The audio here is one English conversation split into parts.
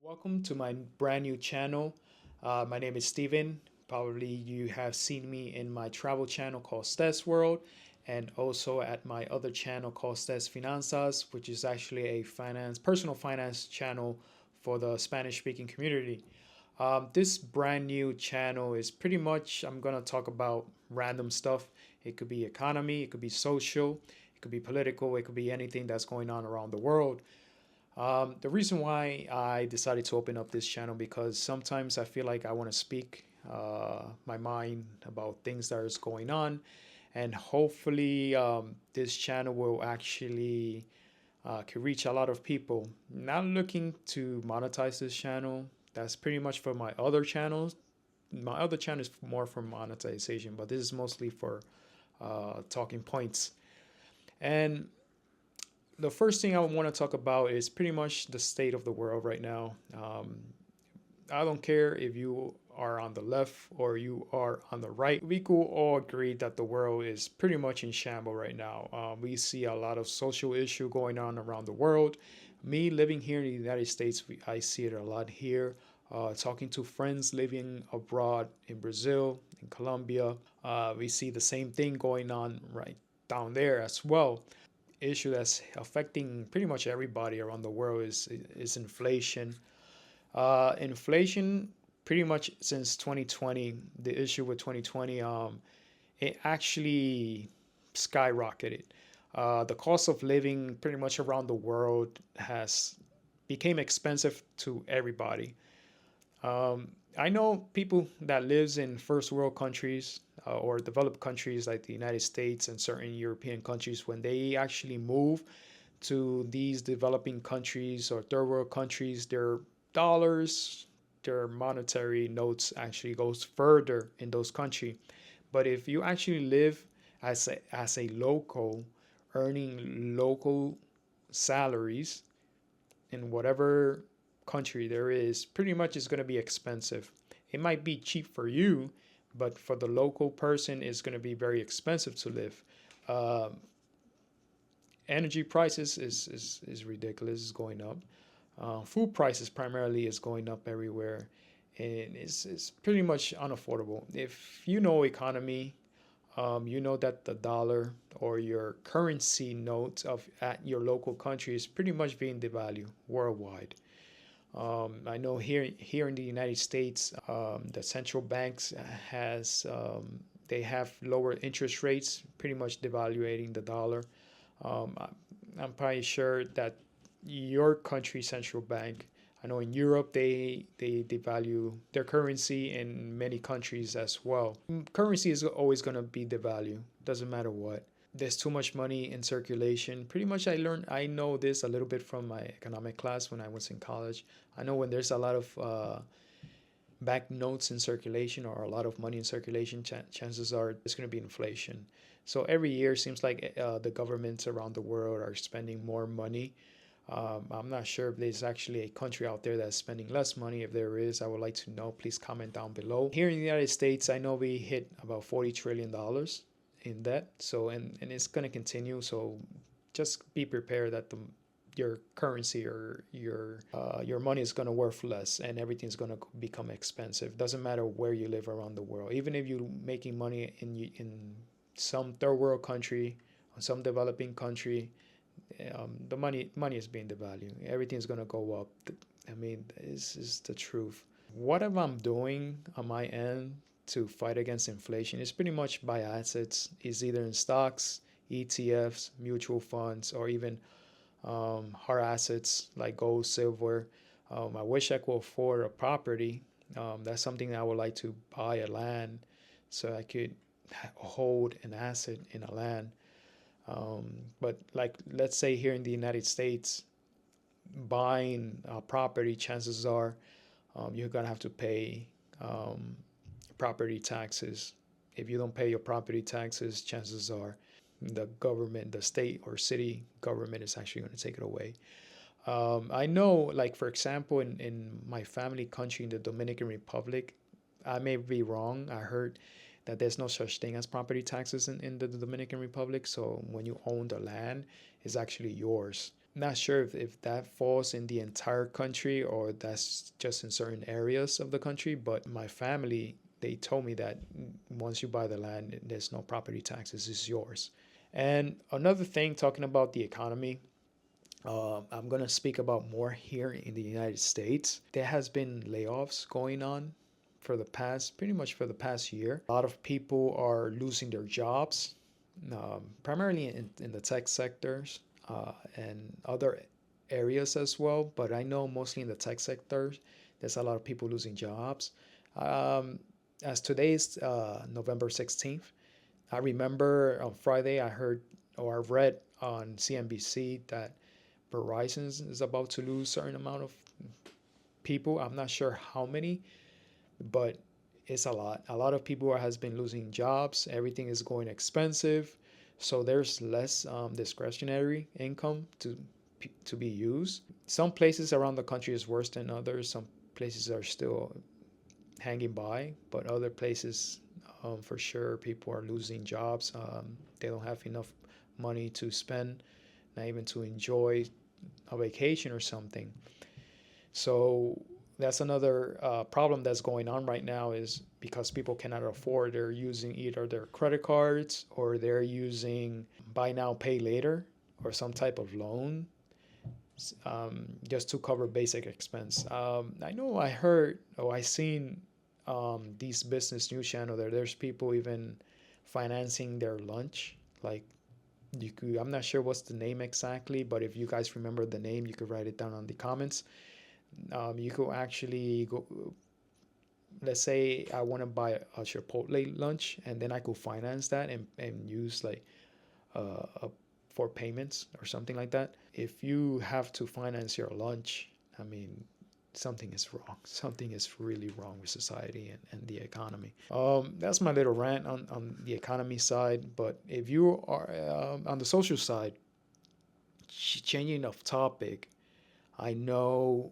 Welcome to my brand new channel. My name is Steven. Probably you have seen me in my travel channel called Stezworld and also at my other channel called Stezfinanzas, which is actually a personal finance channel for the Spanish speaking community. This brand new channel is pretty much, I'm going to talk about random stuff. It could be economy, it could be social, it could be political, it could be anything that's going on around the world. The reason why I decided to open up this channel because sometimes I feel like I want to speak my mind about things that is going on, and hopefully this channel will actually can reach a lot of people. Not looking to monetize this channel. That's pretty much for my other channels. My other channel is more for monetization, but this is mostly for talking points. And the first thing I want to talk about is pretty much the state of the world right now. I don't care if you are on the left or you are on the right. We could all agree that the world is pretty much in shambles right now. We see a lot of social issue going on around the world. Me living here in the United States, I see it a lot here. Talking to friends living abroad in Brazil, in Colombia, we see the same thing going on right down there as well. Issue that's affecting pretty much everybody around the world is inflation. Inflation pretty much since 2020, the issue with 2020, it actually skyrocketed. The cost of living pretty much around the world has became expensive to everybody. I know people that lives in first world countries or developed countries like the United States and certain European countries, when they actually move to these developing countries or third world countries, their dollars, their monetary notes actually goes further in those countries. But if you actually live as a local, earning local salaries in whatever country there is, pretty much is going to be expensive. It might be cheap for you, but for the local person, it's going to be very expensive to live. Uh, Energy prices is ridiculous. It's going up. Food prices primarily is going up everywhere, and it's pretty much unaffordable. If you know economy, you know that the dollar or your currency note of at your local country is pretty much being devalued worldwide. I know here in the United States, the central banks has they have lower interest rates, pretty much devaluating the dollar. Um, I'm probably sure that your country's central bank. I know in Europe they devalue their currency in many countries as well. Currency is always going to be devalued, doesn't matter what. There's too much money in circulation. Pretty much I know this a little bit from my economic class when I was in college. I know when there's a lot of bank notes in circulation or a lot of money in circulation, chances are there's going to be inflation. So every year seems like the governments around the world are spending more money. I'm not sure if there's actually a country out there that's spending less money. If there is, I would like to know. Please comment down below. Here in the United States, I know we hit about $40 trillion in debt. So and it's going to continue. So just be prepared that your currency or your money is going to worth less and everything's going to become expensive. Doesn't matter where you live around the world. Even if you're making money in some third world country or some developing country, the money is being devalued. Everything's going to go up. I mean, this is the truth. What am I doing on my end to fight against inflation? It's pretty much buy assets. It's either in stocks, ETFs, mutual funds, or even hard assets like gold, silver. I wish I could afford a property. That's something I would like to buy a land so I could hold an asset in a land. But like, let's say here in the United States, buying a property, chances are you're gonna have to pay property taxes. If you don't pay your property taxes, chances are the government, the state or city government is actually going to take it away. I know, like, for example, in my family country, in the Dominican Republic, I may be wrong. I heard that there's no such thing as property taxes in the Dominican Republic. So when you own the land, it's actually yours. not sure if that falls in the entire country or that's just in certain areas of the country, but my family, they told me that once you buy the land, there's no property taxes, it's yours. And another thing, talking about the economy, I'm going to speak about more here in the United States. There has been layoffs going on for the past, pretty much for the past year. A lot of people are losing their jobs, primarily in the tech sectors and other areas as well. But I know mostly in the tech sector, there's a lot of people losing jobs. Um, as today is November 16th, I remember on Friday I heard or I read on CNBC that Verizon is about to lose a certain amount of people. I'm not sure how many, but it's a lot. A lot of people has been losing jobs. Everything is going expensive, so there's less discretionary income to be used. Some places around the country is worse than others. Some places are still hanging by, but other places, for sure, people are losing jobs. They don't have enough money to spend, not even to enjoy a vacation or something. So that's another problem that's going on right now is because people cannot afford, they're using either their credit cards or they're using buy now, pay later or some type of loan just to cover basic expense. I know I heard or I seen these business news channel there. There's people even financing their lunch. Like you could, I'm not sure what's the name exactly, but if you guys remember the name, you could write it down on the comments. You could actually go. Let's say I want to buy a Chipotle lunch, and then I could finance that and use like a for payments or something like that. If you have to finance your lunch, I mean, something is wrong. Something is really wrong with society and the economy. That's my little rant on the economy side. But if you are on the social side, changing of topic, I know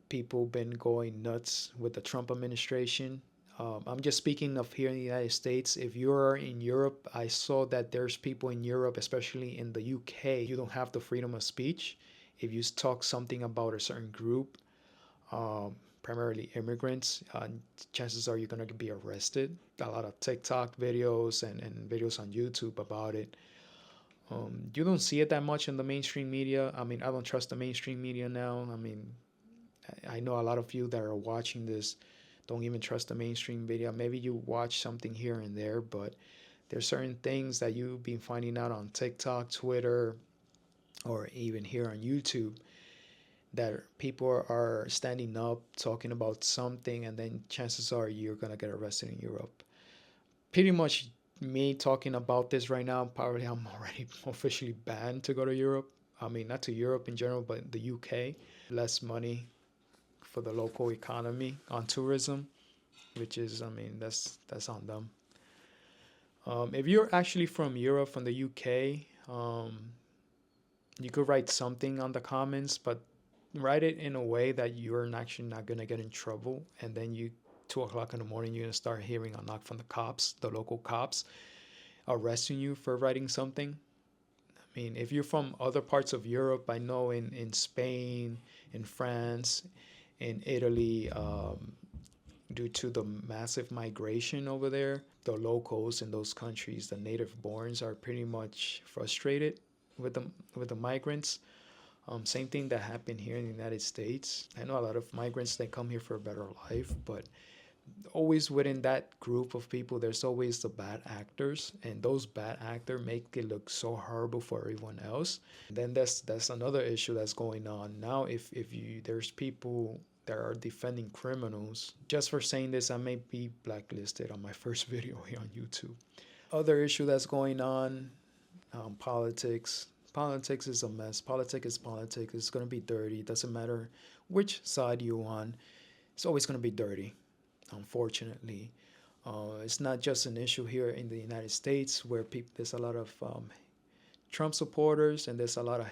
people been going nuts with the Trump administration. I'm just speaking of here in the United States. If you're in Europe, I saw that there's people in Europe, especially in the UK, you don't have the freedom of speech. If you talk something about a certain group, primarily immigrants, chances are you're going to be arrested. A lot of TikTok videos and videos on YouTube about it. You don't see it that much in the mainstream media. I mean, I don't trust the mainstream media now. I mean, I know a lot of you that are watching this don't even trust the mainstream media. Maybe you watch something here and there, but there's certain things that you've been finding out on TikTok, Twitter, or even here on YouTube that people are standing up talking about something, and then chances are you're gonna get arrested in Europe. Pretty much me talking about this right now, probably I'm already officially banned to go to Europe. I mean, not to Europe in general, but the UK. Less money for the local economy on tourism, which is, I mean, that's on them. If you're actually from Europe, from the UK, you could write something on the comments, but write it in a way that you're actually not gonna get in trouble. And then you, 2 o'clock in the morning, you're gonna start hearing a knock from the cops, the local cops, arresting you for writing something. I mean, if you're from other parts of Europe, I know in Spain, in France, in Italy, due to the massive migration over there, the locals in those countries, the native borns, are pretty much frustrated with the migrants. Same thing that happened here in the United States. I know a lot of migrants they come here for a better life, but always within that group of people, there's always the bad actors, and those bad actors make it look so horrible for everyone else. And then that's another issue that's going on now. If you there's people that are defending criminals just for saying this, I may be blacklisted on my first video here on YouTube. Other issue that's going on, politics. Politics is a mess. Politics is politics. It's gonna be dirty. It doesn't matter which side you're on. It's always gonna be dirty, unfortunately. It's not just an issue here in the United States where there's a lot of Trump supporters and there's a lot of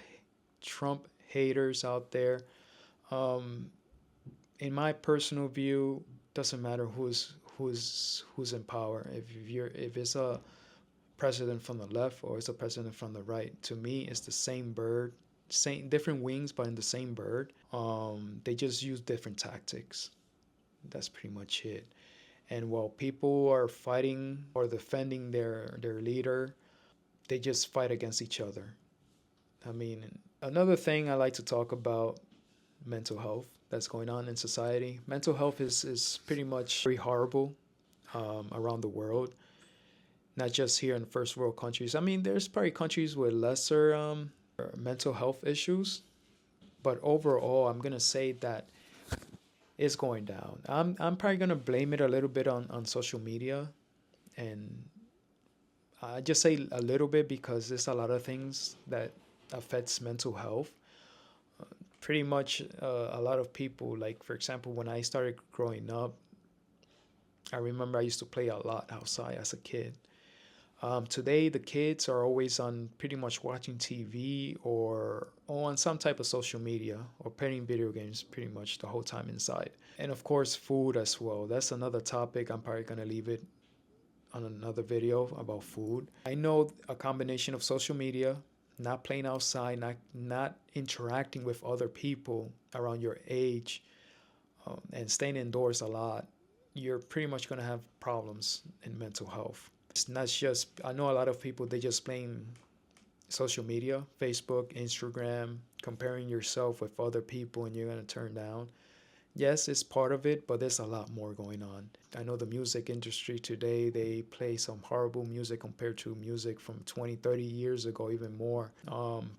Trump haters out there. Um, in my personal view, doesn't matter who's in power. If it's a president from the left or it's a president from the right, to me, it's the same bird, same different wings, but in the same bird. They just use different tactics. That's pretty much it. And while people are fighting or defending their leader, they just fight against each other. I mean, another thing I like to talk about, mental health that's going on in society. Mental health is pretty much very horrible around the world, not just here in first world countries. I mean, there's probably countries with lesser mental health issues, but overall, I'm gonna say that it's going down. I'm probably gonna blame it a little bit on social media, and I just say a little bit because there's a lot of things that affects mental health. Pretty much a lot of people, like for example, when I started growing up, I remember I used to play a lot outside as a kid. Today, the kids are always on pretty much watching TV or on some type of social media or playing video games pretty much the whole time inside. And of course, food as well. That's another topic. I'm probably going to leave it on another video about food. I know a combination of social media, not playing outside, not interacting with other people around your age, and staying indoors a lot, you're pretty much going to have problems in mental health. It's not just, I know a lot of people, they just playing social media, Facebook, Instagram, comparing yourself with other people, and you're going to turn down. Yes, it's part of it, but there's a lot more going on. I know the music industry today, they play some horrible music compared to music from 20, 30 years ago, even more.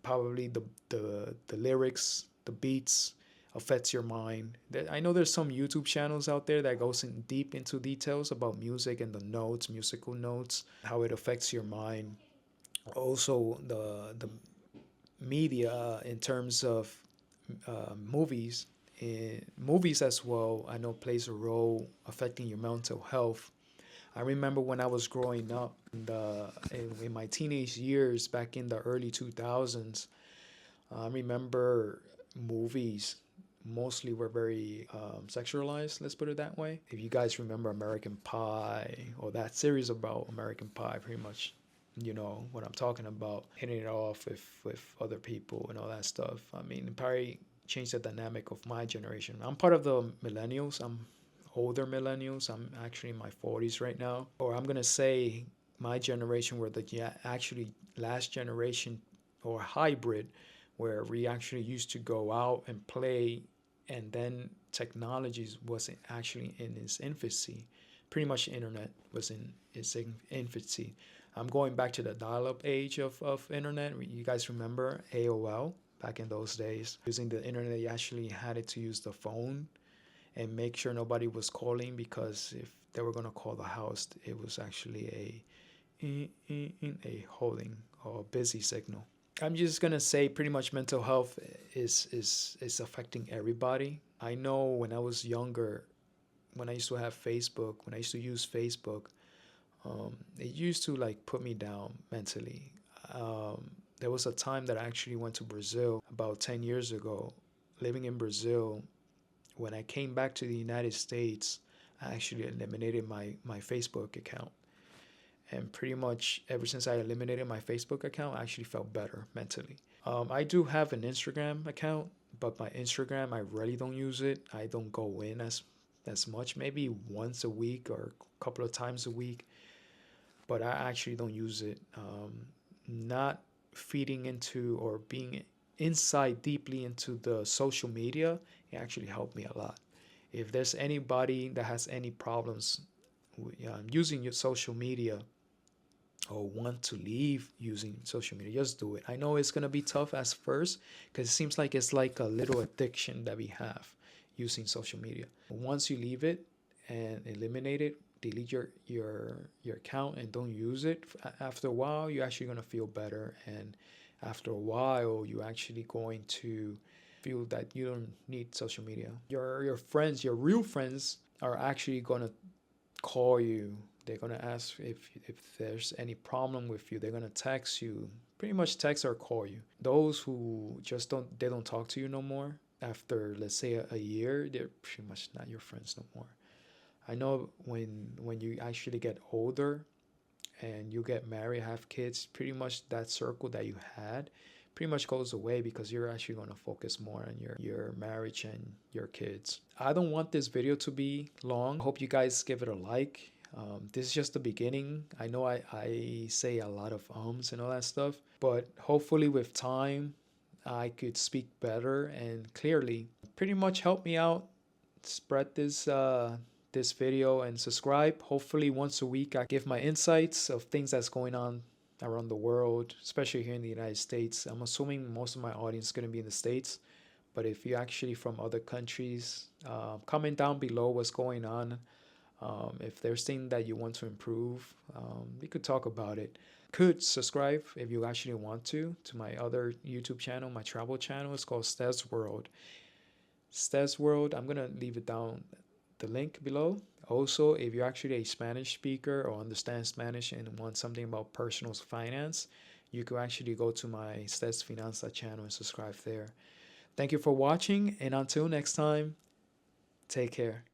Probably the lyrics, the beats affects your mind. I know there's some YouTube channels out there that goes in deep into details about music and the notes, musical notes, how it affects your mind. Also, the media in terms of movies. Movies as well, I know plays a role affecting your mental health. I remember when I was growing up in my teenage years back in the early 2000s, I remember movies mostly were very sexualized, let's put it that way. If you guys remember American Pie or that series about American Pie, pretty much you know what I'm talking about, hitting it off with other people and all that stuff. I mean, it probably changed the dynamic of my generation. I'm part of the millennials. I'm older millennials. I'm actually in my 40s right now. Or I'm going to say my generation were the actually last generation or hybrid where we actually used to go out and play, and then technologies wasn't actually in its infancy. Pretty much the internet was in its infancy. I'm going back to the dial-up age of internet. You guys remember AOL back in those days? Using the internet, you actually had it to use the phone and make sure nobody was calling, because if they were going to call the house, it was actually a holding or busy signal. I'm just gonna say pretty much mental health is affecting everybody. I know when I was younger, when I used to have Facebook, when I used to use Facebook, it used to like put me down mentally. There was a time that I actually went to Brazil about 10 years ago. Living in Brazil, when I came back to the United States, I actually eliminated my Facebook account. And pretty much ever since I eliminated my Facebook account, I actually felt better mentally. I do have an Instagram account, but my Instagram, I really don't use it. I don't go in as much, maybe once a week or a couple of times a week, but I actually don't use it. Not feeding into or being inside deeply into the social media, it actually helped me a lot. If there's anybody that has any problems using your social media, or want to leave using social media, just do it. I know it's going to be tough as first because it seems like it's like a little addiction that we have using social media. Once you leave it and eliminate it, delete your account and don't use it, after a while you're actually going to feel better, and after a while you're actually going to feel that you don't need social media. Your friends, your real friends, are actually going to call you. They're going to ask if there's any problem with you. They're going to text you, pretty much text or call you. Those who just don't talk to you no more after, let's say, a year, they're pretty much not your friends no more. I know when you actually get older and you get married, have kids, pretty much that circle that you had pretty much goes away because you're actually going to focus more on your marriage and your kids. I don't want this video to be long. I hope you guys give it a like. This is just the beginning. I know I say a lot of ums and all that stuff, but hopefully with time, I could speak better and clearly. Pretty much help me out, spread this video and subscribe. Hopefully once a week I give my insights of things that's going on around the world, especially here in the United States. I'm assuming most of my audience is going to be in the States, but if you're actually from other countries, comment down below what's going on. If there's things that you want to improve, we could talk about it. Could subscribe if you actually want to my other YouTube channel, my travel channel. It's called Stezworld. Stezworld, I'm gonna leave it down the link below. Also, if you're actually a Spanish speaker or understand Spanish and want something about personal finance, you can actually go to my Stezfinanzas channel and subscribe there. Thank you for watching, and until next time, take care.